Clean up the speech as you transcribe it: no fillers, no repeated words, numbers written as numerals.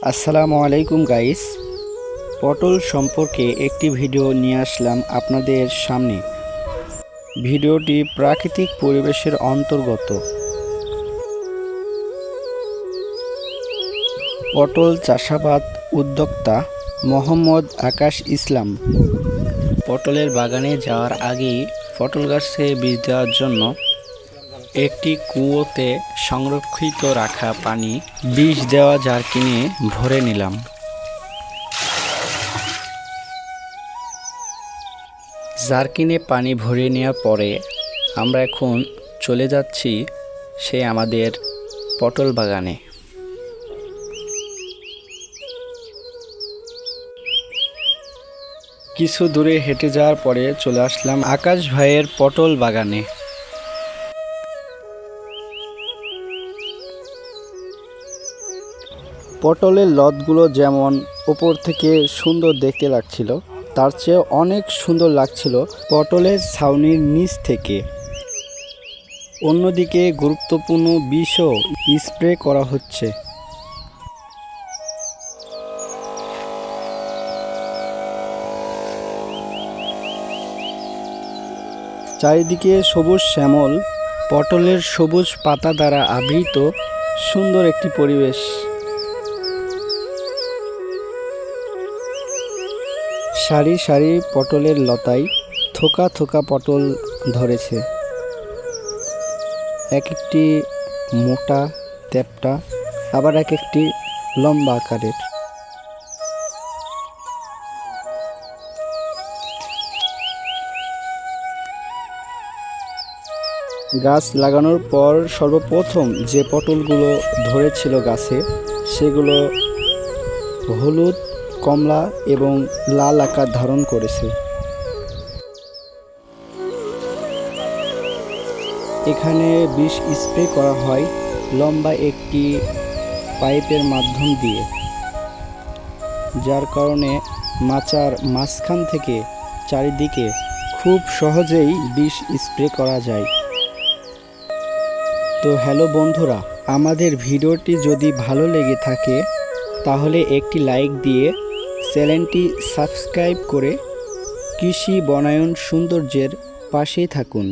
আসসালামু আলাইকুম গাইস। পটল সম্পর্কে একটি ভিডিও নিয়ে আসলাম আপনাদের সামনে। ভিডিওটি প্রাকৃতিক পরিবেশের অন্তর্গত। পটল চাষাবাদ উদ্যোক্তা মোহাম্মদ আকাশ ইসলাম। পটলের বাগানে যাওয়ার আগেই পটল গাছে বীজ দেওয়ার জন্য একটি কুয়োতে সংরক্ষিত রাখা পানি বীজ দেওয়া জারকিনে ভরে নিলাম। জারকিনে পানি ভরিয়ে নেওয়ার পরে আমরা এখন চলে যাচ্ছি আমাদের পটল বাগানে। কিছু দূরে হেঁটে যাওয়ার পরে চলে আসলাম আকাশ ভাইয়ের পটল বাগানে। পটলের লতগুলো যেমন উপর থেকে সুন্দর দেখতে লাগছিল, তার চেয়ে অনেক সুন্দর লাগছিল পটলের ছাউনির নিচ থেকে। অন্যদিকে গুরুত্বপূর্ণ বিষও স্প্রে করা হচ্ছে। চারিদিকে সবুজ শ্যামল, পটলের সবুজ পাতা দ্বারা আবৃত সুন্দর একটি পরিবেশ। সারি সারি পটলের লতায় থোকা থোকা পটল ধরেছে, এক একটি মোটা তেপটা, আবার এক একটি লম্বা আকারের। গাছ লাগানোর পর সর্বপ্রথম যে পটলগুলো ধরেছিল গাছে, সেগুলো হলুদ, কমলা এবং লাল আকার ধারণ করেছে। এখানে বিষ স্প্রে করা হয় লম্বা একটি পাইপের মাধ্যম দিয়ে, যার কারণে মাচার মাঝখান থেকে চারিদিকে খুব সহজেই বিষ স্প্রে করা যায়। তো হ্যালো বন্ধুরা, আমাদের ভিডিওটি যদি ভালো লেগে থাকে তাহলে একটি লাইক দিয়ে চ্যানেলটি সাবস্ক্রাইব করে কৃষি বনায়ন সৌন্দর্যের পাশেই থাকুন।